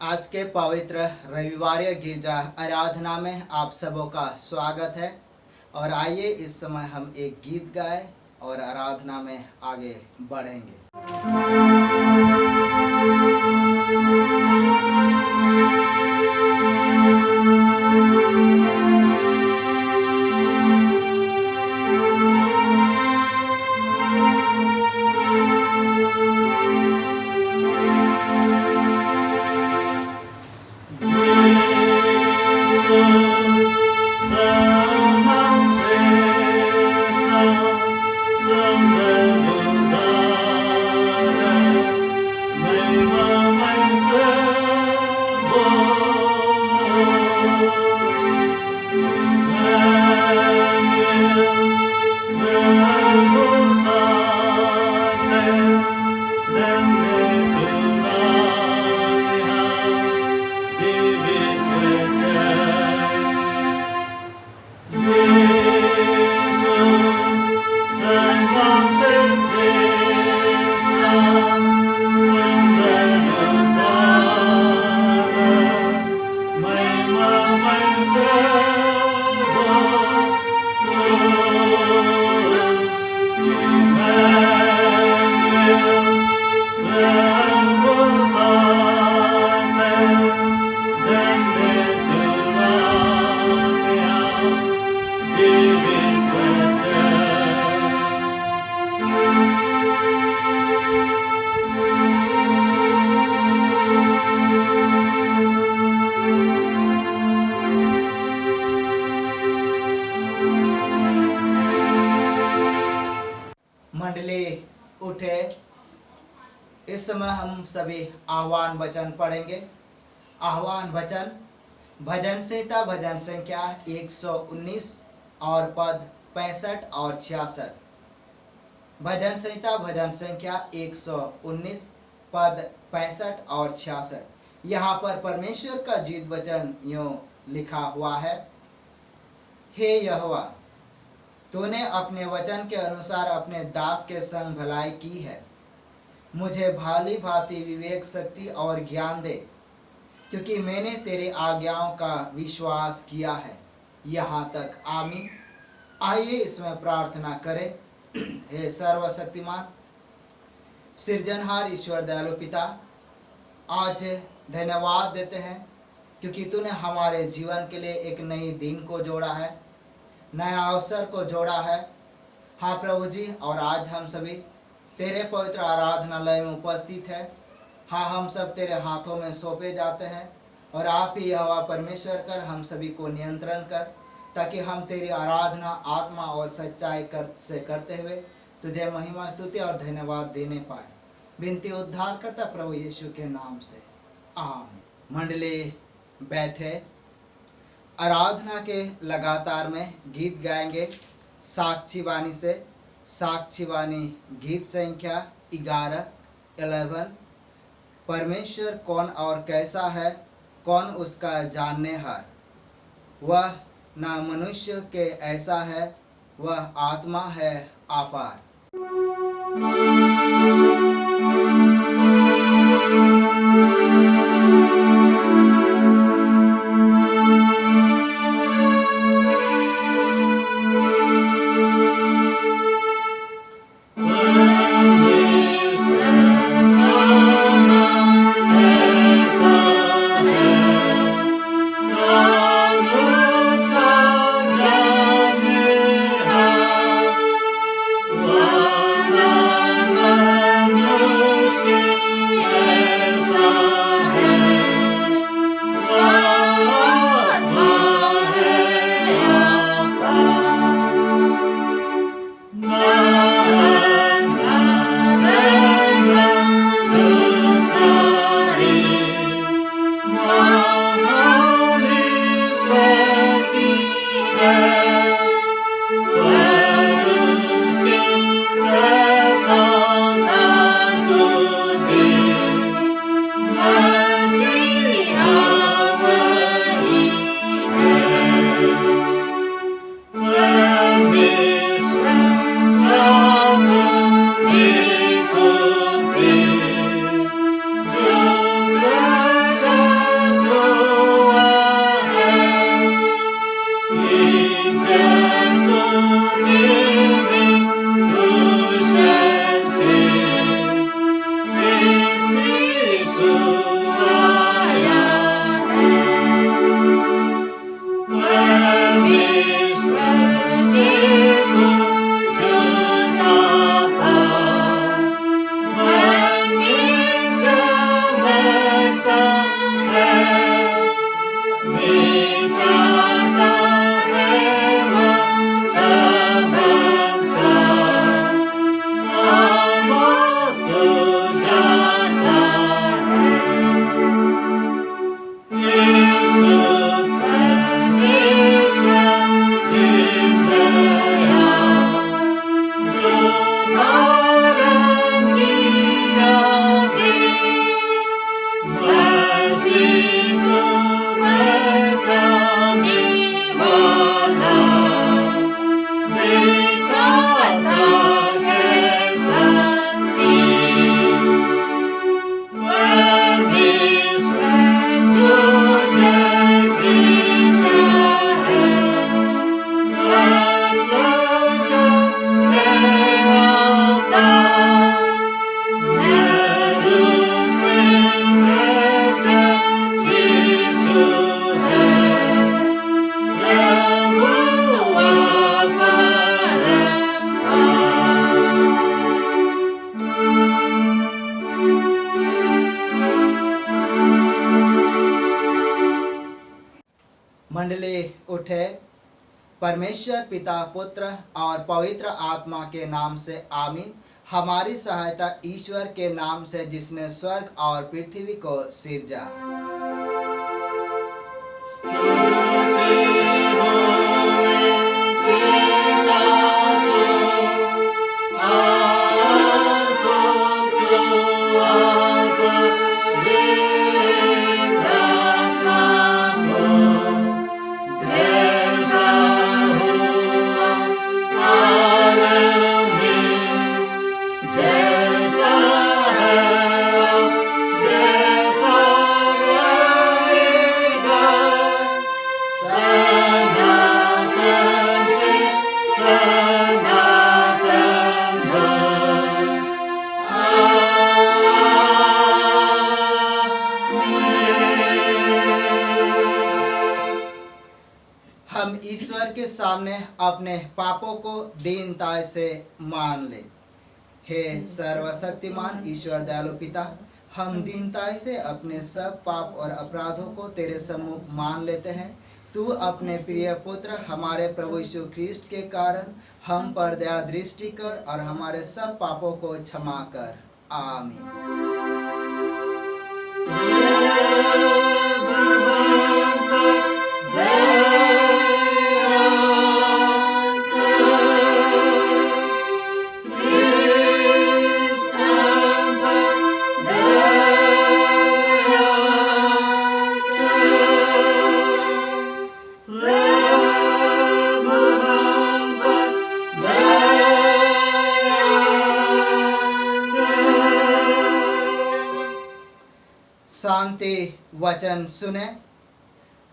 आज के पवित्र रविवारीय गिरजा आराधना में आप सबों का स्वागत है। और आइए इस समय हम एक गीत गाएं और आराधना में आगे बढ़ेंगे। मंडली उठे। इस समय हम सभी आह्वान वचन पढ़ेंगे। आह्वान वचन भजन संहिता भजन संख्या 119 और पद 65 और 66। भजन संहिता भजन संख्या 119 पद 65 और 66। यहाँ पर परमेश्वर का जीवित वचन यूं लिखा हुआ है। हे यहोवा, तूने अपने वचन के अनुसार अपने दास के संग भलाई की है। मुझे भाली भांति विवेक शक्ति और ज्ञान दे, क्योंकि मैंने तेरे आज्ञाओं का विश्वास किया है। यहाँ तक आमीन। आइए इसमें प्रार्थना करें। हे सर्वशक्तिमान सृजनहार ईश्वर दयालु पिता, आज धन्यवाद देते हैं क्योंकि तूने हमारे जीवन के लिए एक नई दिन को जोड़ा है, नया अवसर को जोड़ा है। हाँ प्रभु जी, और आज हम सभी तेरे पवित्र आराधनालय में उपस्थित है। हाँ, हम सब तेरे हाथों में सौंपे जाते हैं और आप ही यहोवा परमेश्वर कर हम सभी को नियंत्रण कर, ताकि हम तेरी आराधना आत्मा और सच्चाई से करते हुए तुझे महिमा स्तुति और धन्यवाद देने पाए। विनती उद्धार करता प्रभु यीशु के नाम से, आमीन। मंडली बैठे। आराधना के लगातार में गीत गाएंगे साक्षी वाणी से। साक्षी वाणी गीत संख्या 11। परमेश्वर कौन और कैसा है, कौन उसका जानने हार। वह ना मनुष्य के ऐसा है, वह आत्मा है अपार। Wow. मंडली उठे। परमेश्वर पिता, पुत्र और पवित्र आत्मा के नाम से आमीन। हमारी सहायता ईश्वर के नाम से जिसने स्वर्ग और पृथ्वी को सिरजा। हम ईश्वर के सामने अपने पापों को दीनता से मान ले। हे सर्वशक्तिमान ईश्वर दयालु पिता, हम दीनता से अपने सब पाप और अपराधों को तेरे सम्मुख मान लेते हैं। तू अपने प्रिय पुत्र हमारे प्रभु यीशु ख्रीस्ट के कारण हम पर दया दृष्टि कर और हमारे सब पापों को क्षमा कर। आमीन। शांति वचन सुने।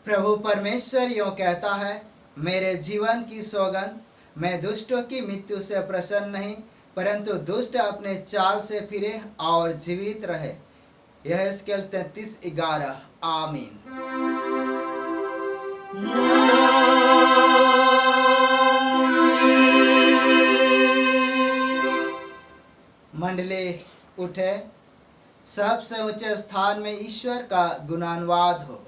प्रभु परमेश्वर यूं कहता है, मेरे जीवन की सौगंध, मैं दुष्टों की मृत्यु से प्रसन्न नहीं, परंतु दुष्ट अपने चाल से फिरे और जीवित रहे। यह एस्केल 33:11। आमीन। मंडली उठे। सबसे ऊंचे स्थान में ईश्वर का गुणानुवाद हो।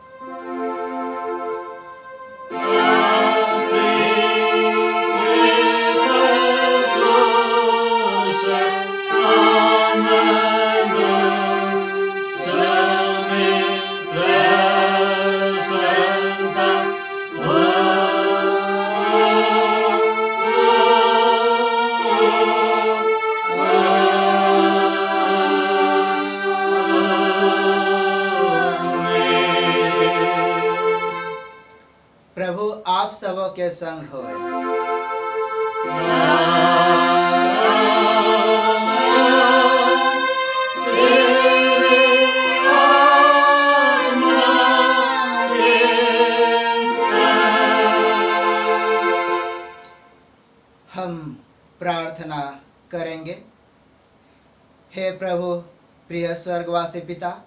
प्रभु आप सबों के संग होए। हम प्रार्थना करेंगे। हे प्रभु प्रिय स्वर्गवासी पिता,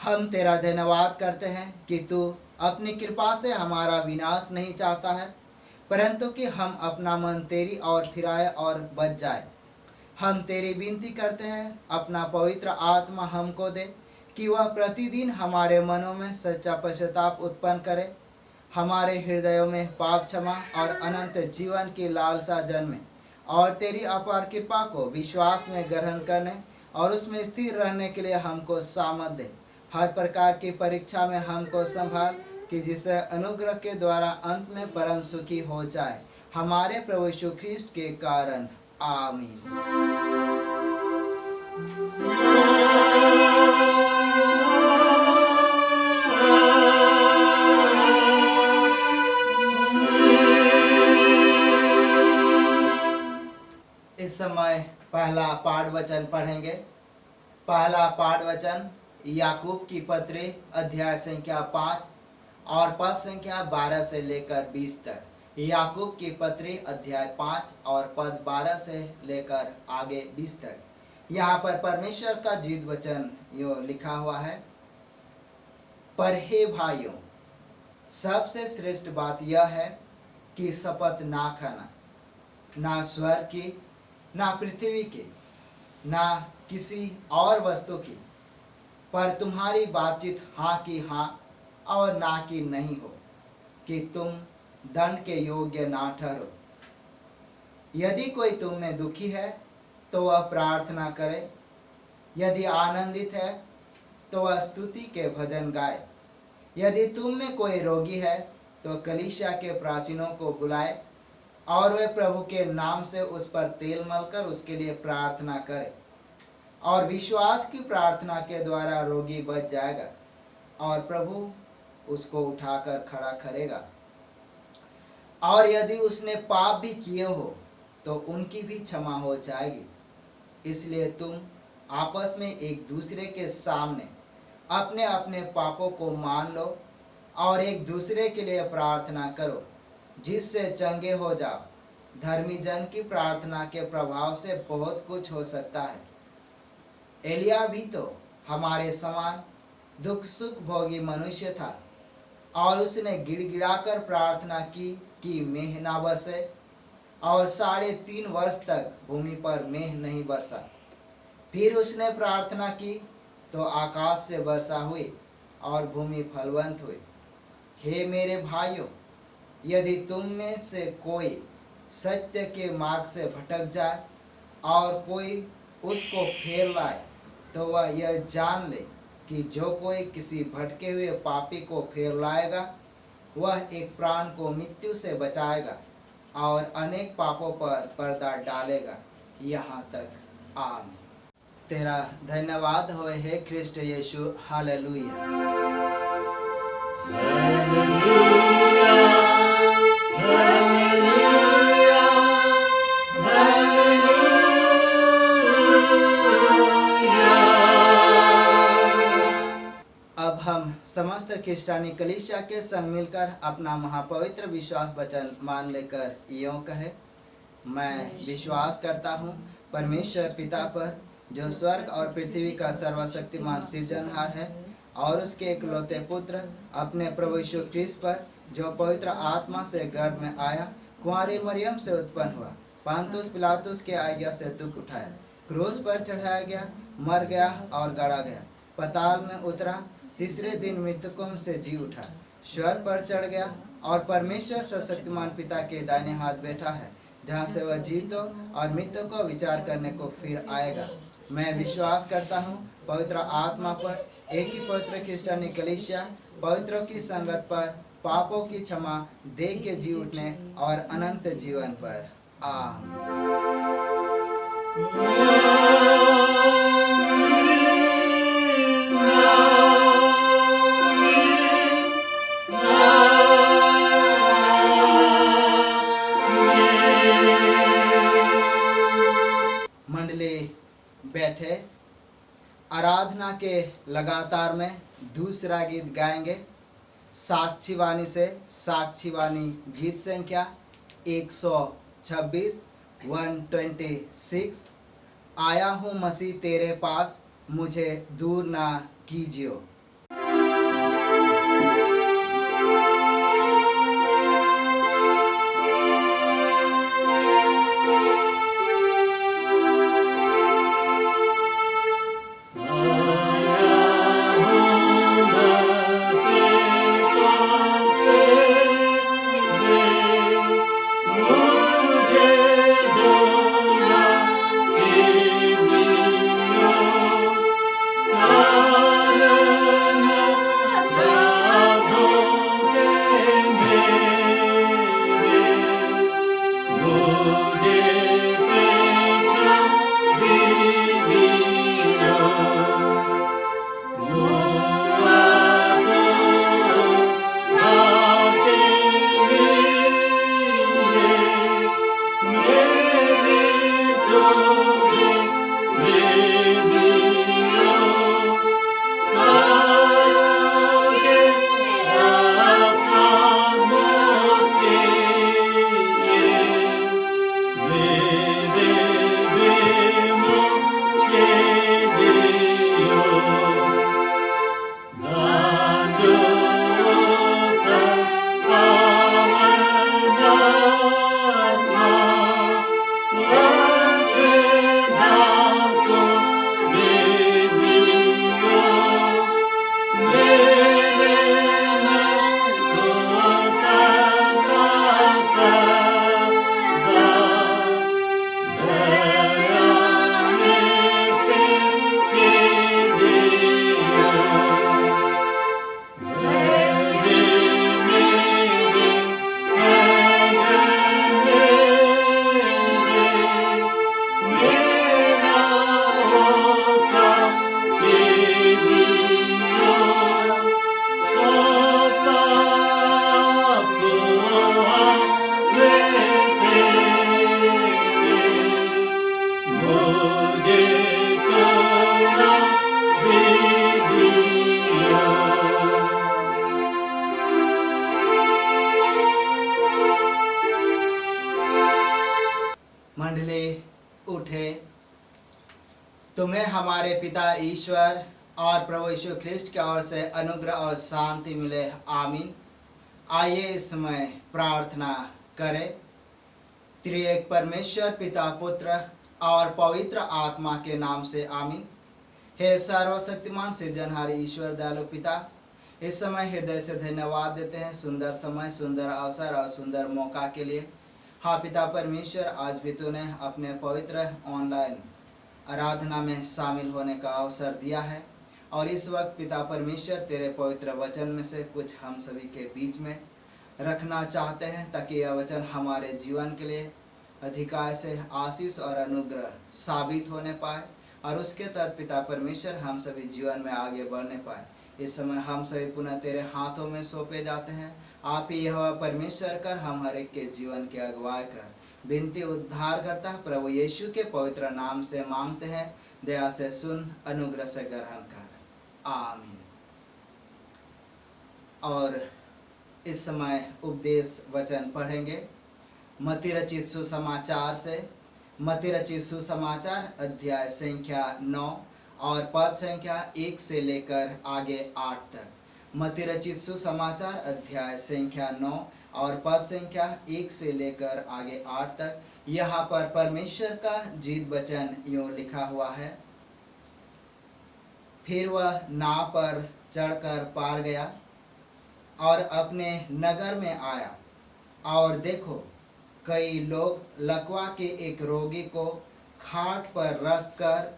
हम तेरा धन्यवाद करते हैं कि तू अपनी कृपा से हमारा विनाश नहीं चाहता है, परंतु कि हम अपना मन तेरी ओर फिराए और बच जाए। हम तेरी विनती करते हैं, अपना पवित्र आत्मा हमको दे कि वह प्रतिदिन हमारे मनों में सच्चा पश्चाताप उत्पन्न करे, हमारे हृदयों में पाप क्षमा और अनंत जीवन की लालसा जन्मे, और तेरी अपार कृपा को विश्वास में ग्रहण करने और उसमें स्थिर रहने के लिए हमको सामर्थ दे। हर प्रकार की परीक्षा में हमको संभाल कि जिससे अनुग्रह के द्वारा अंत में परम सुखी हो जाए, हमारे प्रभु यीशु ख्रीस्ट के कारण। आमीन। इस समय पहला पाठ वचन पढ़ेंगे। पहला पाठ वचन याकूब की पत्री अध्याय संख्या 5 और पद संख्या 12 से लेकर 20 तक। याकूब की पत्री अध्याय 5 और पद 12 से लेकर आगे 20 तक। यहाँ पर परमेश्वर का जीवित वचन यो लिखा हुआ है। पर हे भाइयों, सबसे श्रेष्ठ बात यह है कि शपथ ना खाना, ना स्वर्ग की, ना पृथ्वी की, ना किसी और वस्तु की, पर तुम्हारी बातचीत हाँ की हाँ और ना की नहीं हो, कि तुम दंड के योग्य ना ठहरो। यदि कोई तुम में दुखी है तो वह प्रार्थना करे, यदि आनंदित है तो वह स्तुति के भजन गाए। यदि तुम में कोई रोगी है तो कलीसिया के प्राचीनों को बुलाए और वे प्रभु के नाम से उस पर तेल मलकर उसके लिए प्रार्थना करे, और विश्वास की प्रार्थना के द्वारा रोगी बच जाएगा और प्रभु उसको उठाकर खड़ा करेगा। और यदि उसने पाप भी किए हो तो उनकी भी क्षमा हो जाएगी। इसलिए तुम आपस में एक दूसरे के सामने अपने अपने पापों को मान लो और एक दूसरे के लिए प्रार्थना करो, जिससे चंगे हो जाओ। धर्मी जन की प्रार्थना के प्रभाव से बहुत कुछ हो सकता है। एलिया भी तो हमारे समान दुख सुख भोगी मनुष्य था, और उसने गिड़गिड़ाकर प्रार्थना की कि मेघ ना बरसे, और 3.5 वर्ष तक भूमि पर मेघ नहीं बरसा। फिर उसने प्रार्थना की तो आकाश से वर्षा हुई और भूमि फलवंत हुई। हे मेरे भाइयों, यदि तुम में से कोई सत्य के मार्ग से भटक जाए और कोई उसको फेर लाए, तो वह यह जान ले कि जो कोई किसी भटके हुए पापी को फेर लाएगा, वह एक प्राण को मृत्यु से बचाएगा और अनेक पापों पर पर्दा डालेगा। यहाँ तक आमीन। तेरा धन्यवाद हो हे कृष्ण यीशु। हालेलुया। अब हम समस्त क्रिस्टियानी कलीसिया के संग मिलकर अपना महापवित्र विश्वास वचन मान लेकर यों कहे। मैं विश्वास करता हूँ परमेश्वर पिता पर, जो स्वर्ग और पृथ्वी का सर्वशक्तिमान सृजनहार है, और उसके इकलौते पुत्र अपने प्रभु यीशु ख्रीस्त पर, जो पवित्र आत्मा से गर्भ में आया, कुंवारी मरियम से उत्पन्न हुआ, पांतुस पिलातुस के आज्ञा से दुख उठाया, क्रूस पर चढ़ाया गया, मर गया और गाड़ा गया, पाताल में उतरा, तीसरे दिन मृतकों से जी उठा, स्वर्ग पर चढ़ गया और परमेश्वर सर्वशक्तिमान पिता के दाहिने हाथ बैठा है, जहाँ से वह जीतों और मृतकों को विचार करने को फिर आएगा। मैं विश्वास करता हूँ पवित्र आत्मा पर, एक ही पवित्र क्रिस्टियानी कलीसिया, पवित्रों की संगत पर, पापों की क्षमा, देह के जी उठने और अनंत जीवन पर। आमीन। मंडली बैठे। आराधना के लगातार में दूसरा गीत गाएंगे। साक्षीवाणी से साक्षीवाणी गीत संख्या 126 126। आया हूँ मसीह तेरे पास, मुझे दूर ना कीजियो। Hallelujah. तुम्हें हमारे पिता ईश्वर और प्रभु यीशु ख्रिस्ट की ओर से अनुग्रह और शांति मिले। आमीन। आइए इस समय प्रार्थना करें। त्रिएक परमेश्वर पिता, पुत्र और पवित्र आत्मा के नाम से आमीन। हे सर्वशक्तिमान सृजनहार ईश्वर दयालु पिता, इस समय हृदय से धन्यवाद देते हैं सुंदर समय, सुंदर अवसर और सुंदर मौका के लिए। हाँ पिता परमेश्वर, आज भी तूने अपने पवित्र ऑनलाइन आराधना में शामिल होने का अवसर दिया है और इस वक्त पिता परमेश्वर तेरे पवित्र वचन में से कुछ हम सभी के बीच में रखना चाहते हैं, ताकि यह वचन हमारे जीवन के लिए अधिकार से आशीष और अनुग्रह साबित होने पाए और उसके तहत पिता परमेश्वर हम सभी जीवन में आगे बढ़ने पाए। इस समय हम सभी पुनः तेरे हाथों में सौंपे जाते हैं। आप ही यह परमेश्वर कर हम हर एक के जीवन की अगुवाई कर। विनती उद्धार करता प्रभु यीशु के पवित्र नाम से मांगते हैं, दया से सुन, अनुग्रह से ग्रहण कर। आमीन। और इस समय उपदेश वचन पढ़ेंगे मत्ती रचित सुसमाचार से। मत्ती रचित सुसमाचार अध्याय संख्या 9 और पद संख्या 1 से लेकर आगे 8 तक। मत्ती रचित सुसमाचार अध्याय संख्या 9 और पद संख्या 1 से लेकर आगे 8 तक। यहाँ पर परमेश्वर का जीवित वचन यूँ लिखा हुआ है। फिर वह नाव पर चढ़कर पार गया और अपने नगर में आया, और देखो कई लोग लकवा के एक रोगी को खाट पर रखकर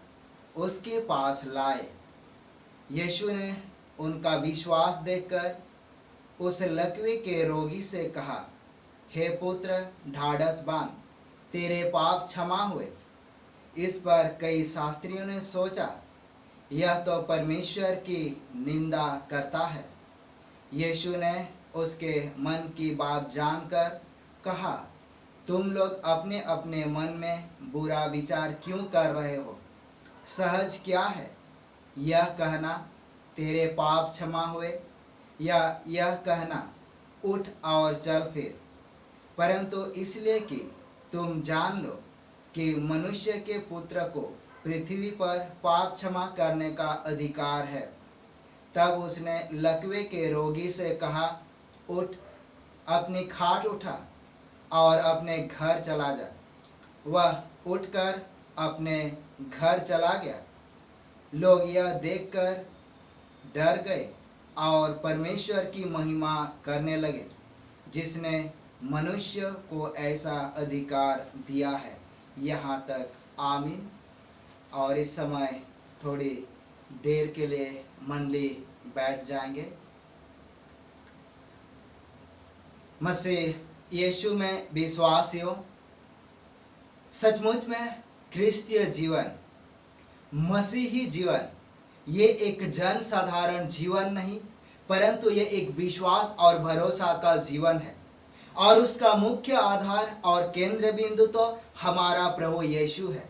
उसके पास लाए। यीशु ने उनका विश्वास देखकर उस लकवे के रोगी से कहा, हे पुत्र, ढाढ़स बांध, तेरे पाप क्षमा हुए। इस पर कई शास्त्रियों ने सोचा, यह तो परमेश्वर की निंदा करता है। यीशु ने उसके मन की बात जानकर कहा, तुम लोग अपने अपने मन में बुरा विचार क्यों कर रहे हो? सहज क्या है, यह कहना तेरे पाप क्षमा हुए, या यह कहना उठ और चल फिर? परंतु इसलिए कि तुम जान लो कि मनुष्य के पुत्र को पृथ्वी पर पाप क्षमा करने का अधिकार है। तब उसने लकवे के रोगी से कहा, उठ, अपनी खाट उठा और अपने घर चला जा। वह उठकर अपने घर चला गया। लोग यह देखकर डर गए और परमेश्वर की महिमा करने लगे, जिसने मनुष्य को ऐसा अधिकार दिया है। यहाँ तक आमीन। और इस समय थोड़ी देर के लिए मंडली बैठ जाएंगे। मसीह यीशु में विश्वासियों, सचमुच में क्रिस्तीय जीवन, मसीही जीवन, ये एक जन साधारण जीवन नहीं, परंतु ये एक विश्वास और भरोसा का जीवन है। और उसका मुख्य आधार और केंद्र बिंदु तो हमारा प्रभु यीशु है।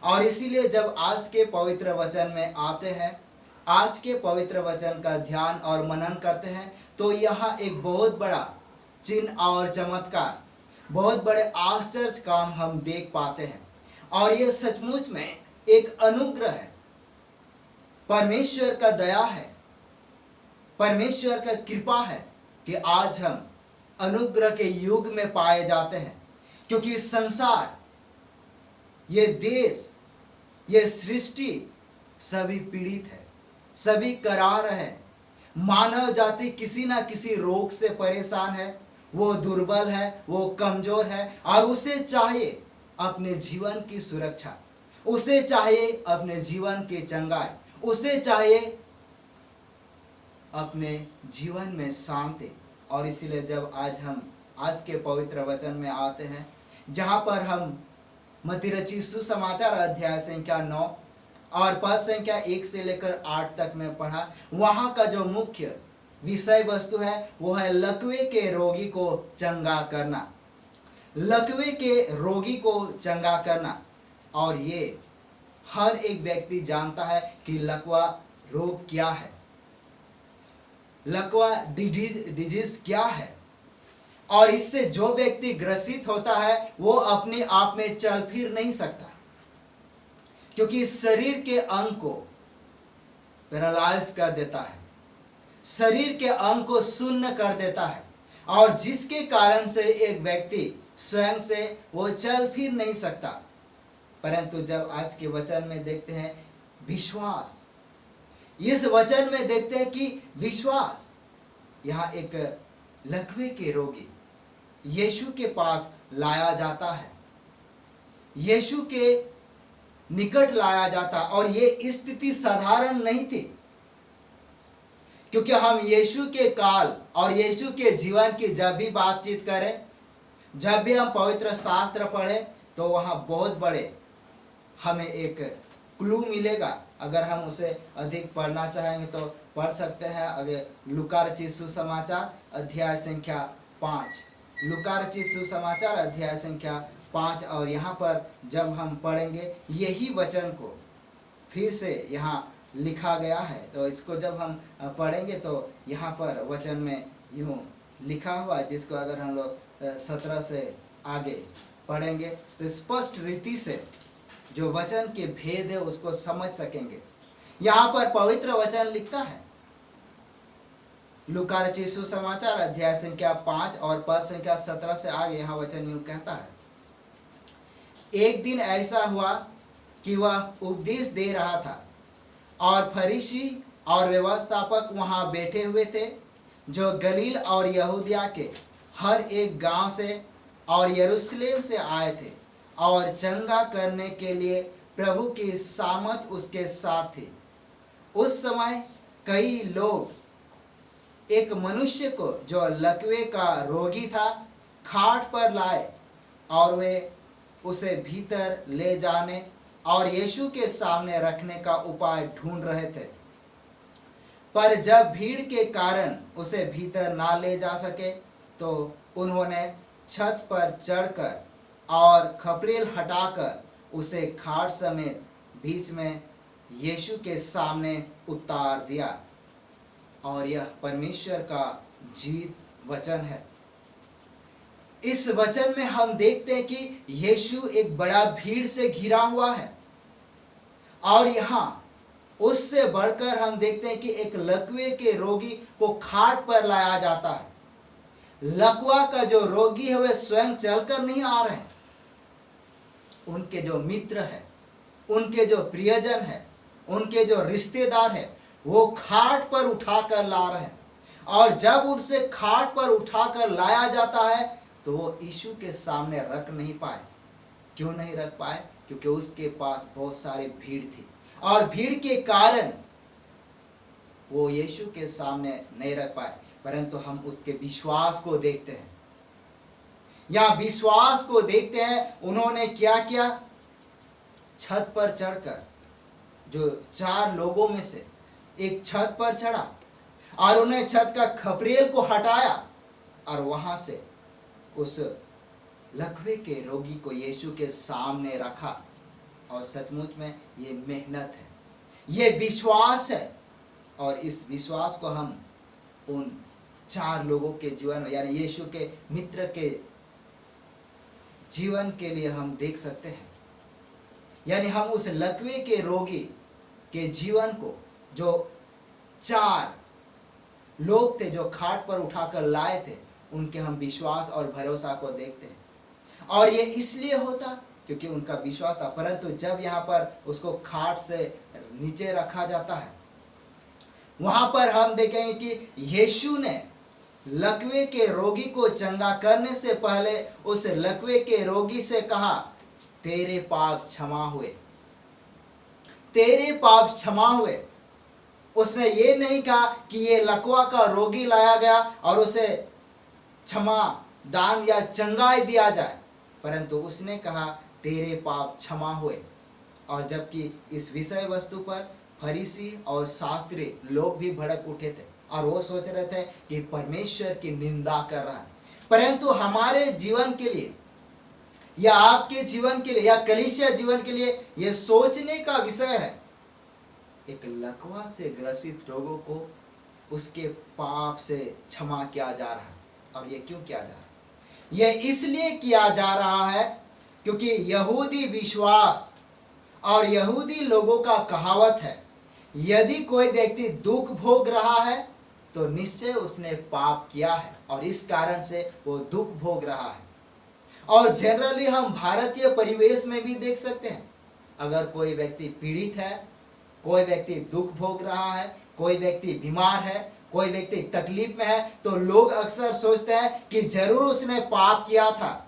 और इसीलिए जब आज के पवित्र वचन में आते हैं, आज के पवित्र वचन का ध्यान और मनन करते हैं, तो यहाँ एक बहुत बड़ा चिन्ह और चमत्कार, बहुत बड़े आश्चर्य काम हम देख पाते हैं। और ये सचमुच में एक अनुग्रह है, परमेश्वर का दया है, परमेश्वर का कृपा है कि आज हम अनुग्रह के युग में पाए जाते हैं। क्योंकि संसार, ये देश, ये सृष्टि सभी पीड़ित है, सभी करार है। मानव जाति किसी ना किसी रोग से परेशान है, वो दुर्बल है, वो कमजोर है, और उसे चाहिए अपने जीवन की सुरक्षा, उसे चाहिए अपने जीवन की चंगाई, उसे चाहिए अपने जीवन में शांति। और इसीलिए जब आज हम आज के पवित्र वचन में आते हैं, जहाँ पर हम मत्ती रचित सुसमाचार अध्याय संख्या 9 और पद संख्या 1 से लेकर 8 तक में पढ़ा, वहाँ का जो मुख्य विषय वस्तु है वो है लकवे के रोगी को चंगा करना, लकवे के रोगी को चंगा करना। और ये हर एक व्यक्ति जानता है कि लकवा रोग क्या है, लकवा डिजीज क्या है। और इससे जो व्यक्ति ग्रसित होता है वो अपने आप में चल फिर नहीं सकता। क्योंकि इस शरीर के अंग को पैरालाइज कर देता है, शरीर के अंग को शून्य कर देता है, और जिसके कारण से एक व्यक्ति स्वयं से वो चल फिर नहीं सकता। परंतु जब आज के वचन में देखते हैं विश्वास, इस वचन में देखते हैं कि विश्वास, यहाँ एक लकवे के रोगी यीशु के पास लाया जाता है, यीशु के निकट लाया जाता, और ये स्थिति साधारण नहीं थी, क्योंकि हम यीशु के काल और यीशु के जीवन की जब भी बातचीत करें, जब भी हम पवित्र शास्त्र पढ़ें, तो वहाँ बहुत बड़े हमें एक क्लू मिलेगा। अगर हम उसे अधिक पढ़ना चाहेंगे तो पढ़ सकते हैं। अगर लूका रचित सुसमाचार अध्याय संख्या 5, लूका रचित सुसमाचार अध्याय संख्या 5, और यहाँ पर जब हम पढ़ेंगे यही वचन को फिर से यहाँ लिखा गया है, तो इसको जब हम पढ़ेंगे तो यहाँ पर वचन में यूँ लिखा हुआ, जिसको अगर हम लोग 17 से आगे पढ़ेंगे तो स्पष्ट रीति से जो वचन के भेद है उसको समझ सकेंगे। यहाँ पर पवित्र वचन लिखता है, लूका रचित सुसमाचार अध्याय संख्या 5 और पद संख्या 17 से आगे यहाँ वचन यूँ कहता है, एक दिन ऐसा हुआ कि वह उपदेश दे रहा था और फरीसी और व्यवस्थापक वहाँ बैठे हुए थे, जो गलील और यहूदिया के हर एक गांव से और यरूशलेम से आए थे, और चंगा करने के लिए प्रभु की सामर्थ उसके साथ थी। उस समय कई लोग एक मनुष्य को जो लकवे का रोगी था खाट पर लाए, और वे उसे भीतर ले जाने और यीशु के सामने रखने का उपाय ढूंढ रहे थे। पर जब भीड़ के कारण उसे भीतर ना ले जा सके, तो उन्होंने छत पर चढ़कर और खपरेल हटाकर उसे खाट समेत बीच में यीशु के सामने उतार दिया। और यह परमेश्वर का जीवित वचन है। इस वचन में हम देखते हैं कि यीशु एक बड़ा भीड़ से घिरा हुआ है, और यहाँ उससे बढ़कर हम देखते हैं कि एक लकवे के रोगी को खाट पर लाया जाता है। लकवा का जो रोगी है वह स्वयं चलकर नहीं आ रहे हैं, उनके जो मित्र है, उनके जो प्रियजन है, उनके जो रिश्तेदार है, वो खाट पर उठाकर ला रहे हैं। और जब उनसे खाट पर उठाकर लाया जाता है तो वो यीशु के सामने रख नहीं पाए। क्यों नहीं रख पाए? क्योंकि उसके पास बहुत सारी भीड़ थी, और भीड़ के कारण वो यीशु के सामने नहीं रख पाए। परंतु हम उसके विश्वास को देखते हैं, यहाँ विश्वास को देखते हैं। उन्होंने क्या किया? छत पर चढ़कर, जो 4 लोगों में से एक छत पर चढ़ा और उन्हें छत का खपरेल को हटाया, और वहां से उस लकवे के रोगी को यीशु के सामने रखा। और सचमुच में ये मेहनत है, ये विश्वास है, और इस विश्वास को हम उन 4 लोगों के जीवन में, यानी यीशु के मित्र के जीवन के लिए हम देख सकते हैं। यानी हम उस लकवे के रोगी के जीवन को, जो 4 लोग थे जो खाट पर उठाकर लाए थे, उनके हम विश्वास और भरोसा को देखते हैं। और ये इसलिए होता क्योंकि उनका विश्वास था। परंतु जब यहाँ पर उसको खाट से नीचे रखा जाता है, वहां पर हम देखेंगे कि यीशु ने लकवे के रोगी को चंगा करने से पहले उस लकवे के रोगी से कहा, तेरे पाप क्षमा हुए, तेरे पाप क्षमा हुए। उसने ये नहीं कहा कि ये लकवा का रोगी लाया गया और उसे क्षमा दान या चंगाई दिया जाए, परंतु उसने कहा तेरे पाप क्षमा हुए। और जबकि इस विषय वस्तु पर फरीसी और शास्त्री लोग भी भड़क उठे थे, और वो सोच रहे थे कि परमेश्वर की निंदा कर रहा है। परंतु हमारे जीवन के लिए, या आपके जीवन के लिए, या कलीसिया जीवन के लिए यह सोचने का विषय है, एक लकवा से ग्रसित लोगों को उसके पाप से क्षमा किया जा रहा है। और ये क्यों किया जा रहा है? यह इसलिए किया जा रहा है क्योंकि यहूदी विश्वास और यहूदी लोगों का कहावत है, यदि कोई व्यक्ति दुख भोग रहा है तो निश्चय उसने पाप किया है और इस कारण से वो दुख भोग रहा है। और जनरली हम भारतीय परिवेश में भी देख सकते हैं, अगर कोई व्यक्ति पीड़ित है, कोई व्यक्ति दुख भोग रहा है, कोई व्यक्ति बीमार है, कोई व्यक्ति तकलीफ में है, तो लोग अक्सर सोचते हैं कि जरूर उसने पाप किया था,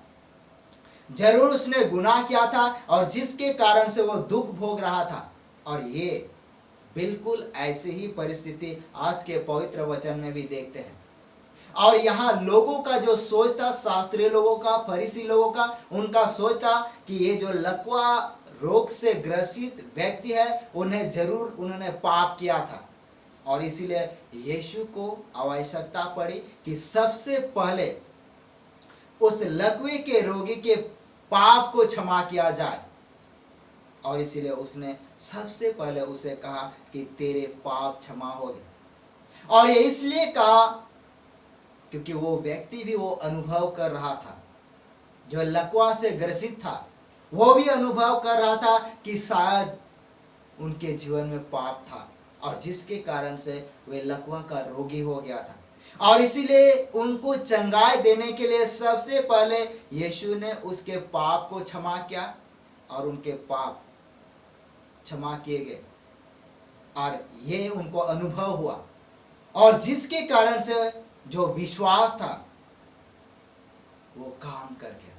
जरूर उसने गुनाह किया था और जिसके कारण से वो दुख भोग रहा था। और ये बिल्कुल ऐसी ही परिस्थिति आज के पवित्र वचन में भी देखते हैं। और यहाँ लोगों का जो सोच था, शास्त्रीय लोगों का, फरीसी लोगों का, उनका सोच था कि ये जो लकवा रोग से ग्रसित व्यक्ति है उन्होंने पाप किया था। और इसीलिए यीशु को आवश्यकता पड़ी कि सबसे पहले उस लकवे के रोगी के पाप को क्षमा किया जाए। और इसीलिए उसने सबसे पहले उसे कहा कि तेरे पाप क्षमा हो गए। और ये इसलिए कहा क्योंकि वो व्यक्ति भी वो अनुभव कर रहा था, जो लकवा से ग्रसित था वो भी अनुभव कर रहा था कि शायद उनके जीवन में पाप था और जिसके कारण से वे लकवा का रोगी हो गया था। और इसीलिए उनको चंगाई देने के लिए सबसे पहले यीशु ने उसके पाप को क्षमा किया और उनके पाप क्षमा किए गए और ये उनको अनुभव हुआ। और जिसके कारण से जो विश्वास था वो काम कर गया।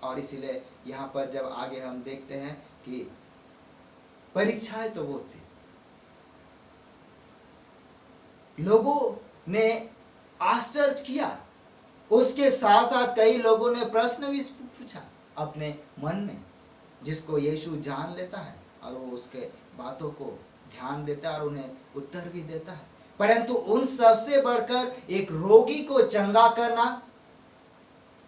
और इसीलिए यहाँ पर जब आगे हम देखते हैं कि परीक्षाएं तो वो थी, लोगों ने आश्चर्य किया, उसके साथ साथ कई लोगों ने प्रश्न भी पूछा अपने मन में, जिसको यीशु जान लेता है और वो उसके बातों को ध्यान देता है और उन्हें उत्तर भी देता है। परंतु उन सबसे बढ़कर एक रोगी को चंगा करना,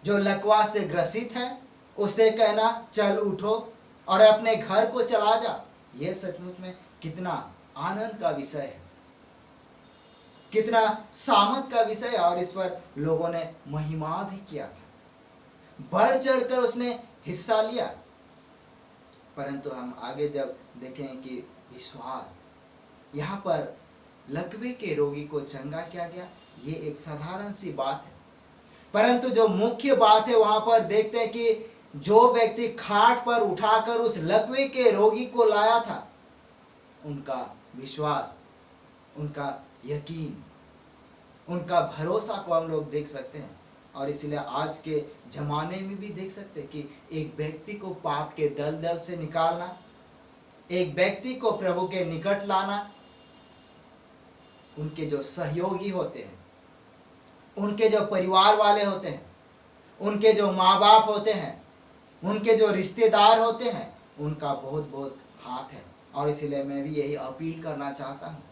जो लकवा से ग्रसित है, उसे कहना चल उठो और अपने घर को चला जा, यह सचमुच में कितना आनंद का विषय है, कितना सामर्थ का विषय है। और इस पर लोगों ने महिमा भी किया था, बढ़ चढ़कर उसने हिस्सा लिया। परंतु हम आगे जब देखें कि विश्वास, यहाँ पर लकवे के रोगी को चंगा किया गया, ये एक साधारण सी बात है। परंतु जो मुख्य बात है वहां पर देखते हैं कि जो व्यक्ति खाट पर उठाकर उस लकवे के रोगी को लाया था, उनका विश्वास, उनका यकीन, उनका भरोसा को हम लोग देख सकते हैं। और इसलिए आज के जमाने में भी देख सकते हैं कि एक व्यक्ति को पाप के दलदल से निकालना, एक व्यक्ति को प्रभु के निकट लाना, उनके जो सहयोगी होते हैं, उनके जो परिवार वाले होते हैं, उनके जो माँ बाप होते हैं, उनके जो रिश्तेदार होते हैं, उनका बहुत बहुत हाथ है। और इसलिए मैं भी यही अपील करना चाहता हूँ,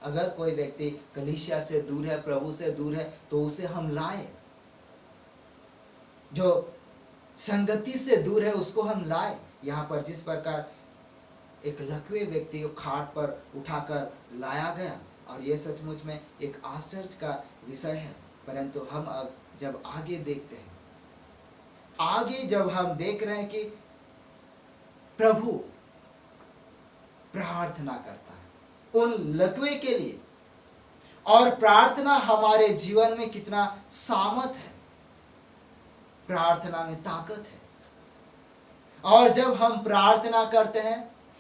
अगर कोई व्यक्ति कलीसिया से दूर है, प्रभु से दूर है, तो उसे हम लाए, जो संगति से दूर है उसको हम लाए। यहाँ पर जिस प्रकार एक लकवे व्यक्ति को खाट पर उठाकर लाया गया, और ये सचमुच में एक आश्चर्य का विषय है। परंतु हम अब जब आगे देखते हैं, आगे जब हम देख रहे हैं कि प्रभु प्रार्थना करता है उन लकवे के लिए, और प्रार्थना हमारे जीवन में कितना सामर्थ है, प्रार्थना में ताकत है। और जब हम प्रार्थना करते हैं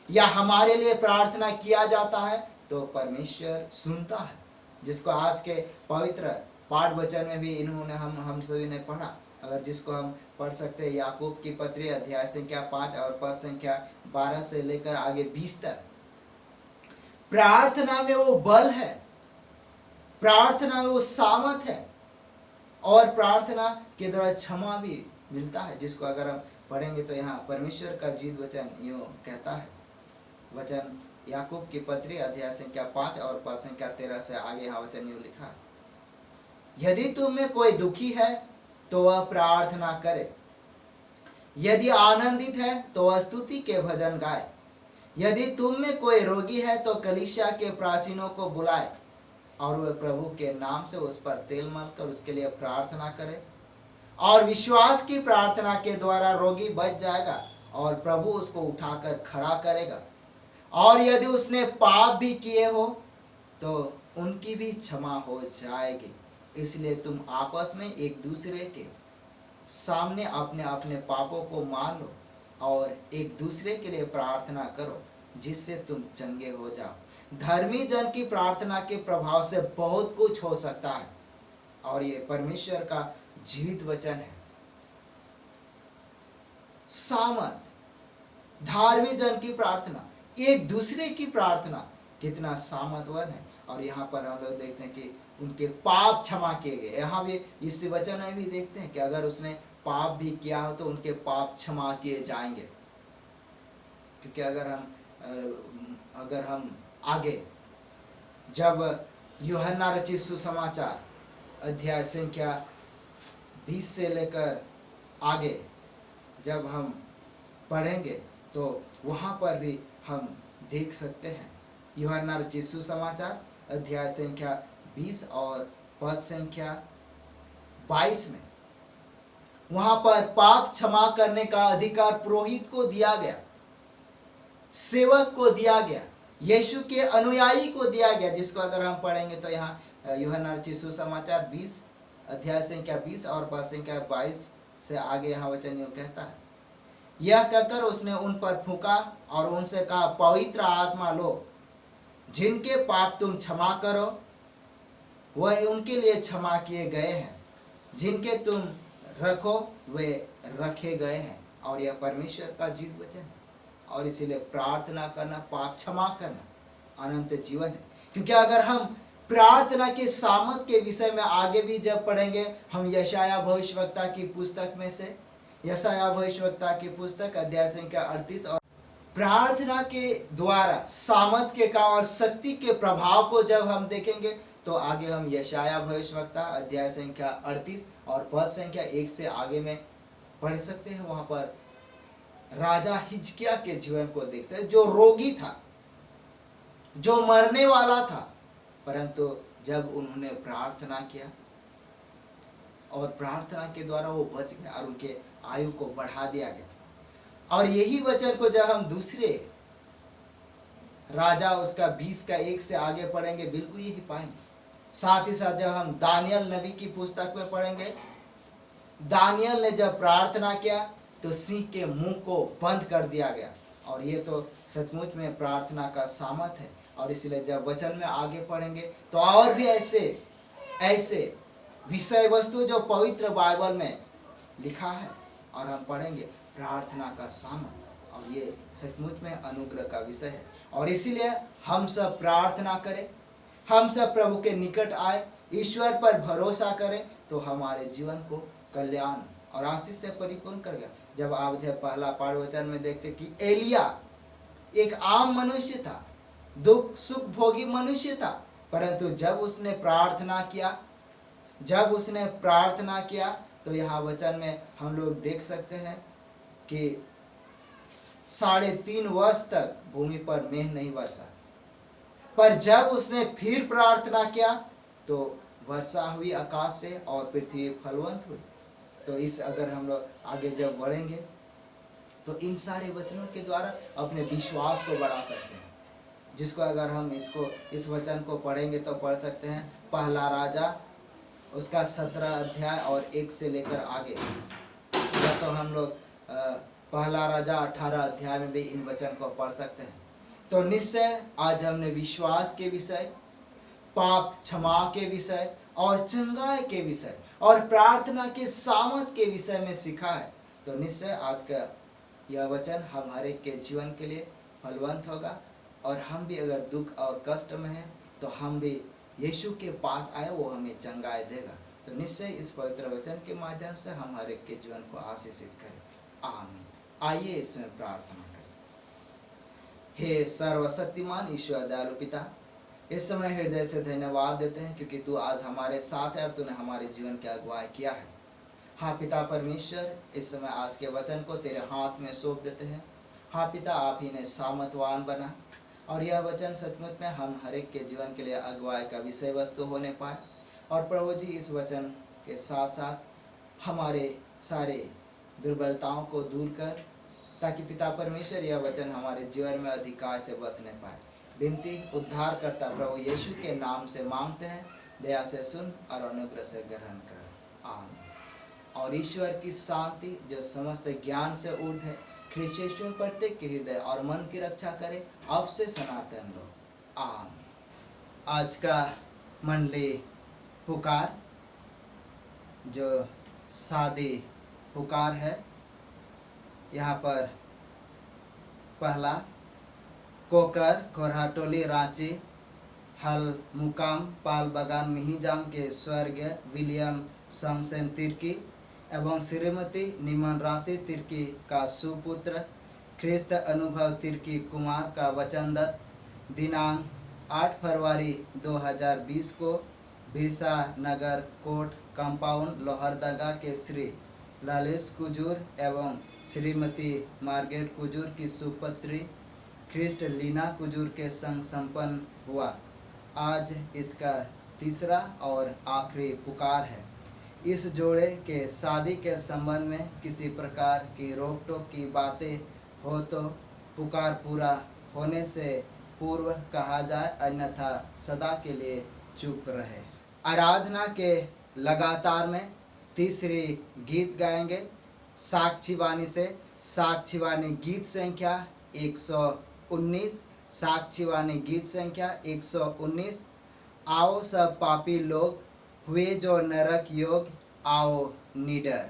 या हमारे लिए प्रार्थना किया जाता है तो परमेश्वर सुनता है, जिसको आज के पवित्र पाठ वचन में भी इन्होंने हम सभी ने पढ़ा। अगर जिसको हम पढ़ सकते हैं, याकूब की पत्री अध्याय संख्या 5 और पद संख्या 12 से लेकर आगे 20 तक। प्रार्थना में वो बल है, प्रार्थना में वो सामर्थ है, और प्रार्थना के द्वारा क्षमा भी मिलता है, जिसको अगर हम पढ़ेंगे तो यहाँ परमेश्वर का जीवित वचन यूँ कहता है। वचन याकूब की पत्री अध्याय संख्या 5 और पद संख्या 13 से आगे यहाँ वचन यूँ लिखा है, यदि तुम में कोई दुखी है तो वह प्रार्थना करे, यदि आनंदित है तो वह स्तुति के भजन गाए, यदि तुम में कोई रोगी है तो कलीसिया के प्राचीनों को बुलाए और वह प्रभु के नाम से उस पर तेल मलकर उसके लिए प्रार्थना करे, और विश्वास की प्रार्थना के द्वारा रोगी बच जाएगा और प्रभु उसको उठाकर खड़ा करेगा। और यदि उसने पाप भी किए हो तो उनकी भी क्षमा हो जाएगी। इसलिए तुम आपस में एक दूसरे के सामने अपने अपने पापों को मान लो और एक दूसरे के लिए प्रार्थना करो, जिससे तुम चंगे हो जाओ। धर्मी जन की प्रार्थना के प्रभाव से बहुत कुछ हो सकता है और ये परमेश्वर का जीवित वचन है। सामत धार्मिक जन की प्रार्थना, एक दूसरे की प्रार्थना कितना सामर्थवन है। और यहाँ पर हम लोग देखते हैं कि उनके पाप क्षमा किए गए। यहाँ भी इस वचन में भी देखते हैं कि अगर उसने पाप भी किया हो तो उनके पाप क्षमा किए जाएंगे। क्योंकि अगर हम आगे जब यूहन्ना रचित सुसमाचार अध्याय संख्या 20 से लेकर आगे जब हम पढ़ेंगे तो वहाँ पर भी हम देख सकते हैं। यूहन्ना रचित सुसमाचार अध्याय संख्या 20 और पद संख्या 22 में वहाँ पर पाप क्षमा करने का अधिकार पुरोहित को दिया गया, सेवक को दिया गया, यीशु के अनुयायी को दिया गया। जिसको अगर हम पढ़ेंगे तो यहाँ यूहन्ना रचित सुसमाचार 20 अध्याय संख्या 20 और पद संख्या 22 से आगे यहाँ वचन यूँ कहता है, यह कहकर उसने उन पर फूंका और उनसे कहा, पवित्र आत्मा लो, जिनके पाप तुम क्षमा करो वह उनके लिए क्षमा किए गए हैं, जिनके तुम रखो वे रखे गए हैं। और यह परमेश्वर का जीवित वचन है। और इसीलिए प्रार्थना करना, पाप क्षमा करना अनंत जीवन है। क्योंकि अगर हम प्रार्थना के सामर्थ के विषय में आगे भी जब पढ़ेंगे, हम यशाया भविष्यवक्ता की पुस्तक में से यशाया भविष्यवक्ता की पुस्तक अध्याय संख्या 38 और प्रार्थना के द्वारा सामर्थ के काम और शक्ति के प्रभाव को जब हम देखेंगे तो आगे हम यशाया भविष्यवक्ता अध्याय संख्या 38 और पद संख्या 1 से आगे में पढ़ सकते हैं। वहां पर राजा हिजकिय्याह के जीवन को देख सकते, जो रोगी था, जो मरने वाला था, परंतु जब उन्होंने प्रार्थना किया और प्रार्थना के द्वारा वो बच गए और उनके आयु को बढ़ा दिया गया। और यही वचन को जब हम दूसरे राजा उसका 20 का 1 से आगे पढ़ेंगे, बिल्कुल यही पाएंगे। साथ ही साथ जब हम दानियल नबी की पुस्तक में पढ़ेंगे, दानियल ने जब प्रार्थना किया तो सिंह के मुंह को बंद कर दिया गया। और ये तो सचमुच में प्रार्थना का सामर्थ है। और इसलिए जब वचन में आगे पढ़ेंगे तो और भी ऐसे विषय वस्तु जो पवित्र बाइबल में लिखा है और हम पढ़ेंगे प्रार्थना का सामर्थ। और ये सचमुच में अनुग्रह का विषय है। और इसीलिए हम सब प्रार्थना करें, हम सब प्रभु के निकट आए, ईश्वर पर भरोसा करें तो हमारे जीवन को कल्याण और आशीष से परिपूर्ण करेगा। जब आप पहला पाठ वचन में देखते कि एलिया एक आम मनुष्य था, दुख सुख भोगी मनुष्य था, परंतु जब उसने प्रार्थना किया तो यहाँ वचन में हम लोग देख सकते हैं कि 3.5 वर्ष तक भूमि पर मेघ नहीं बरसा। पर जब उसने फिर प्रार्थना किया तो वर्षा हुई आकाश से और पृथ्वी फलवंत हुई। तो इस अगर हम लोग आगे जब बढ़ेंगे तो इन सारे वचनों के द्वारा अपने विश्वास को बढ़ा सकते हैं। जिसको अगर हम इस वचन को पढ़ेंगे तो पढ़ सकते हैं पहला राजा उसका 17 अध्याय और 1 से लेकर आगे, या तो हम लोग पहला राजा 18 अध्याय में भी इन वचन को पढ़ सकते हैं। तो निश्चय आज हमने विश्वास के विषय, पाप क्षमा के विषय और चंगाई के विषय और प्रार्थना के सामर्थ के विषय में सीखा है। तो निश्चय आज का यह वचन हम हर एक के जीवन के लिए फलवंत होगा। और हम भी अगर दुख और कष्ट में हैं तो हम भी यीशु के पास आए, वो हमें चंगाई देगा। तो निश्चय इस पवित्र वचन के माध्यम से हम हर एक के जीवन को आशीषित करें। आमीन। आइए इसमें प्रार्थना करें। हे सर्वशक्तिमान ईश्वर दयालु पिता, इस समय हृदय से धन्यवाद देते हैं क्योंकि तू आज हमारे साथ है और तूने हमारे जीवन की अगुवाई किया है। हाँ पिता परमेश्वर, इस समय आज के वचन को तेरे हाथ में सौंप देते हैं। हाँ पिता, आप ही ने सामर्थवान बना और यह वचन सचमुच में हम हर एक के जीवन के लिए अगुवाई का विषय वस्तु होने पाए। और प्रभु जी, इस वचन के साथ साथ हमारे सारे दुर्बलताओं को दूर कर ताकि पिता परमेश्वर यह वचन हमारे जीवन में अधिकार से बसने पाए। विनती उद्धार करता प्रभु यीशु के नाम से मांगते हैं, दया से सुन और अनुग्रह से ग्रहण कर। आमीन। और ईश्वर की शांति जो समस्त ज्ञान से ऊर्ध्व है, ख्रीष्ट यीशु में प्रत्येक के हृदय और मन की रक्षा करे अब से सनातन लोग। आमीन। आज का मंडली पुकार जो शादी पुकार है, यहाँ पर पहला कोकर कोरहाटोली रांची हल मुकाम पाल बगान मिहिजाम के स्वर्गीय विलियम शमसेन तिर्की एवं श्रीमती निमन राशि तिर्की का सुपुत्र ख्रिस्त अनुभव तिर्की कुमार का वचनदत्त दिनांक 8 फरवरी 2020 को बिरसा नगर कोर्ट कंपाउंड लोहरदगा के श्री लालेश कुजूर एवं श्रीमती मार्गरेट कुजूर की सुपुत्री ख्रिस्ट लीना कुजूर के संग संपन्न हुआ। आज इसका तीसरा और आखिरी पुकार है। इस जोड़े के शादी के संबंध में किसी प्रकार की रोक टोक की बातें हो तो पुकार पूरा होने से पूर्व कहा जाए, अन्यथा सदा के लिए चुप रहे। आराधना के लगातार में तीसरी गीत गाएंगे साक्षी वाणी से। साक्षी वाणी गीत संख्या 119। साक्षी वाणी गीत संख्या 119। आओ सब पापी लोग हुए जो नरक योग, आओ निडर।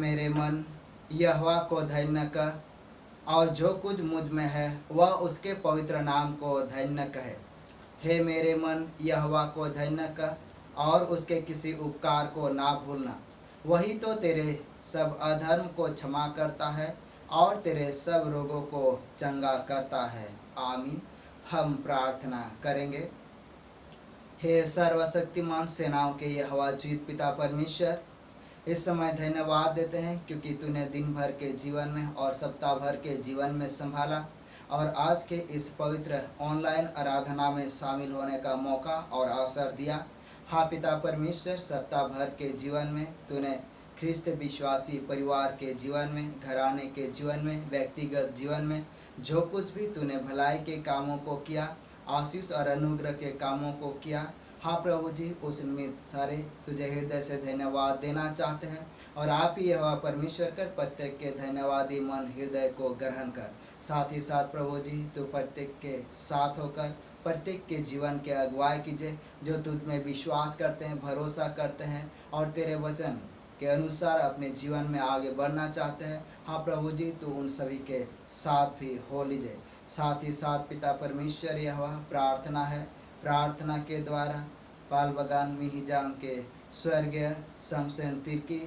मेरे मन यहोवा को धन्य कह, और जो कुछ मुझ में है वह उसके पवित्र नाम को धन्य कहे। हे मेरे मन यहोवा को धन्य कह, और उसके किसी उपकार को ना भूलना। वही तो तेरे सब अधर्म को क्षमा करता है और तेरे सब रोगों को चंगा करता है। आमीन। हम प्रार्थना करेंगे। हे सर्वशक्तिमान सेनाओं के यहोवा जीवित पिता परमेश्वर, इस समय धन्यवाद देते हैं क्योंकि तूने दिन भर के जीवन में और सप्ताह भर के जीवन में संभाला और आज के इस पवित्र ऑनलाइन आराधना में शामिल होने का मौका और अवसर दिया। हाँ पिता परमेश्वर, सप्ताह भर के जीवन में तूने ख्रिस्त विश्वासी परिवार के जीवन में, घराने के जीवन में, व्यक्तिगत जीवन में जो कुछ भी तूने भलाई के कामों को किया, आशीष और अनुग्रह के कामों को किया, हाँ प्रभु जी, उस निमित्त सारे तुझे हृदय से धन्यवाद देना चाहते हैं। और आप ही यहोवा परमेश्वर कर प्रत्येक के धन्यवादी मन हृदय को ग्रहण कर। साथ ही साथ प्रभु जी, तू प्रत्येक के साथ होकर प्रत्येक के जीवन के अगुवाई कीजिए, जो तुझ में विश्वास करते हैं, भरोसा करते हैं और तेरे वचन के अनुसार अपने जीवन में आगे बढ़ना चाहते हैं। हाँ प्रभु जी, तू उन सभी के साथ भी हो लीजिए। साथ ही साथ पिता परमेश्वर, यहोवा प्रार्थना है, प्रार्थना के द्वारा पाल बगान मिहिजाम के स्वर्गीय शमशेन तिर्की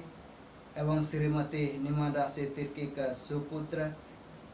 एवं श्रीमती निमन राशि तिर्की का सुपुत्र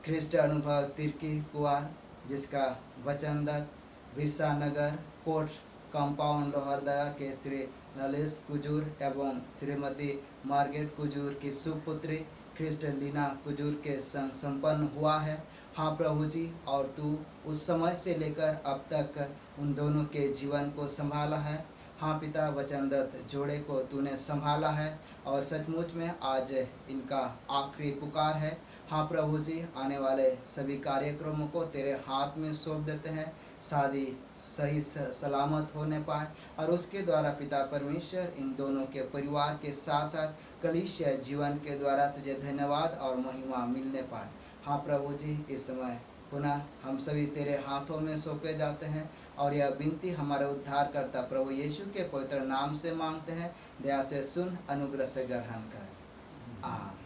ख्रिस्ट अनुभव तिर्की कुआर, जिसका वचनदत्त बिरसा नगर कोट कंपाउंड लोहरदगा के श्री नलेश कुजूर एवं श्रीमती मार्गेट कुजूर की सुपुत्री ख्रिस्ट लीना कुजूर के संग संपन्न हुआ है। हाँ प्रभु जी, और तू उस समय से लेकर अब तक उन दोनों के जीवन को संभाला है। हाँ पिता, वचनदत्त जोड़े को तूने संभाला है और सचमुच में आज इनका आखिरी पुकार है। हाँ प्रभु जी, आने वाले सभी कार्यक्रमों को तेरे हाथ में सौंप देते हैं, शादी सही सलामत होने पाए और उसके द्वारा पिता परमेश्वर इन दोनों के परिवार के साथ साथ कलीसिया जीवन के द्वारा तुझे धन्यवाद और महिमा मिलने पाए। हाँ प्रभु जी, इस समय पुनः हम सभी तेरे हाथों में सौंपे जाते हैं और यह विनती हमारे उद्धारकर्ता प्रभु यीशु के पवित्र नाम से मांगते हैं। दया से सुन, अनुग्रह से ग्रहण कर। आमीन।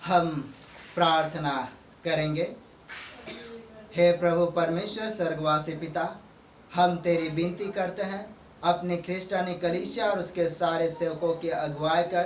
हम प्रार्थना करेंगे। हे प्रभु परमेश्वर स्वर्गवासी पिता, हम तेरी विनती करते हैं अपने ख्रिस्तानी कलीसिया और उसके सारे सेवकों की अगुवाई कर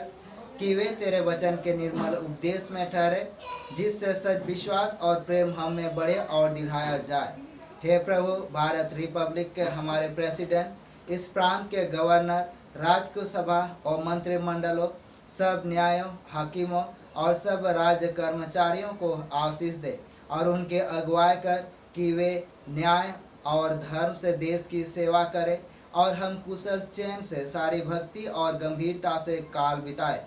कि वे तेरे वचन के निर्मल उपदेश में ठहरे, जिससे सच विश्वास और प्रेम हम में बढ़े और दिखाया जाए। हे प्रभु, भारत रिपब्लिक के हमारे प्रेसिडेंट, इस प्रांत के गवर्नर, राजकुल सभा और मंत्रिमंडलों, सब न्यायों, हाकिमों और सब राज्य कर्मचारियों को आशीष दे और उनके अगुवाई कर कि वे न्याय और धर्म से देश की सेवा करें और हम कुशल चैन से सारी भक्ति और गंभीरता से काल बिताए।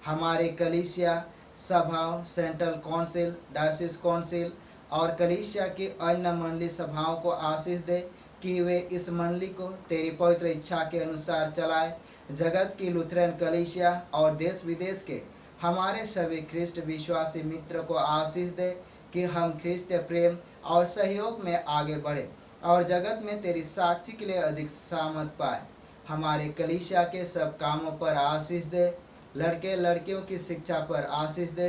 हमारे कलीसिया सभाओं, सेंट्रल काउंसिल, डायसिस काउंसिल और कलीसिया की अन्य मंडली सभाओं को आशीष दे कि वे इस मंडली को तेरी पवित्र इच्छा के अनुसार चलाए। जगत की लुथरन कलीसिया और देश विदेश के हमारे सभी ख्रिस्ट विश्वासी मित्र को आशीष दे कि हम ख्रिस्त प्रेम और सहयोग में आगे बढ़े और जगत में तेरी साक्षी के लिए अधिक सामर्थ पाए। हमारे कलीसिया के सब कामों पर आशीष दे, लड़के लड़कियों की शिक्षा पर आशीष दे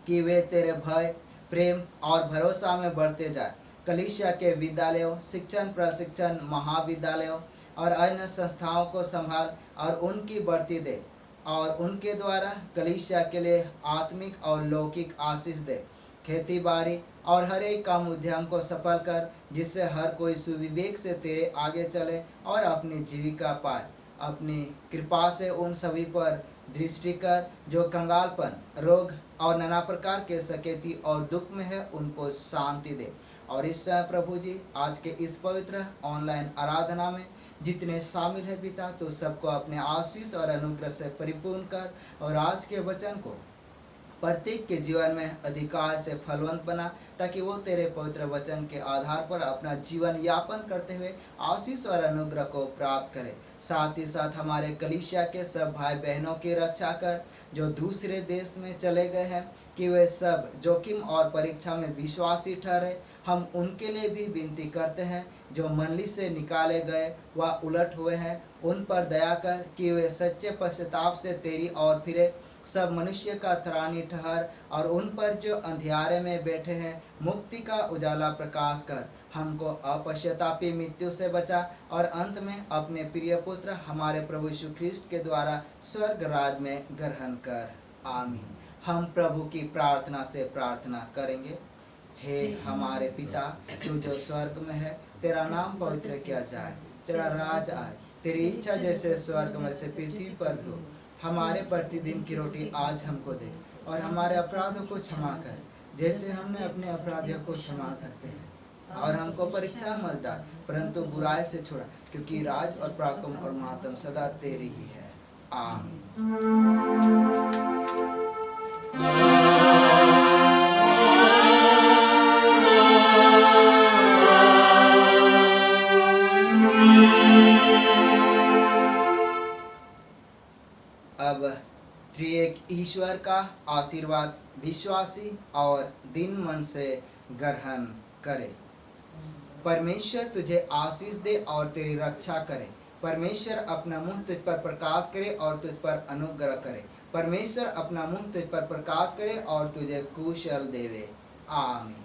कि वे तेरे भय, प्रेम और भरोसा में बढ़ते जाए। कलीसिया के विद्यालयों, शिक्षण प्रशिक्षण महाविद्यालयों और अन्य संस्थाओं को संभाल और उनकी बढ़ती दे और उनके द्वारा कलीसिया के लिए आत्मिक और लौकिक आशीष दे। खेती बाड़ी और हर एक काम उद्यम को सफल कर, जिससे हर कोई सुविवेक से तेरे आगे चले और अपनी जीविका पाए। अपनी कृपा से उन सभी पर दृष्टि कर जो कंगालपन, रोग और नाना प्रकार के सकेती और दुख में है, उनको शांति दे। और इस समय प्रभु जी आज के इस पवित्र ऑनलाइन आराधना में जितने शामिल है पिता, तो सबको अपने आशीष और अनुग्रह से परिपूर्ण कर और आज के वचन को प्रत्येक के जीवन में अधिकार से फलवंत बना, ताकि वो तेरे पवित्र वचन के आधार पर अपना जीवन यापन करते हुए आशीष और अनुग्रह को प्राप्त करे। साथ ही साथ हमारे कलीसिया के सब भाई बहनों की रक्षा कर जो दूसरे देश में चले गए हैं, कि वे सब जोखिम और परीक्षा में विश्वासी ठहरे। हम उनके लिए भी विनती करते हैं जो मंडली से निकाले गए व उलट हुए हैं, उन पर दया कर कि वे सच्चे पश्चाताप से तेरी ओर फिरे। सब मनुष्य का त्राणी ठहर और उन पर जो अंधियारे में बैठे हैं मुक्ति का उजाला प्रकाश कर। हमको अपश्चातापी मृत्यु से बचा और अंत में अपने प्रिय पुत्र हमारे प्रभु यीशु ख्रिस्ट के द्वारा स्वर्ग राज में ग्रहण कर। आमीन। हम प्रभु की प्रार्थना से प्रार्थना करेंगे। हे हमारे पिता, तू जो स्वर्ग में है, तेरा नाम पवित्र किया जाए, तेरा राज आए, तेरी इच्छा जैसे स्वर्ग में से पृथ्वी पर हो। हमारे प्रतिदिन की रोटी आज हमको दे और हमारे अपराधों को क्षमा कर, जैसे हमने अपने अपराधियों को क्षमा करते हैं। और हमको परीक्षा मत डाल, परंतु बुराई से छुड़ा, क्योंकि राज और पराक्रम और महात्म सदा तेरी ही है। आमीन। अब त्रिएक ईश्वर का आशीर्वाद विश्वासी और दिन मन से ग्रहण करे। परमेश्वर तुझे आशीष दे और तेरी रक्षा करे। परमेश्वर अपना मुंह तुझ पर प्रकाश करे और तुझ पर अनुग्रह करे। परमेश्वर अपना मुंह तुझ पर प्रकाश करे और तुझे कुशल देवे। आमीन।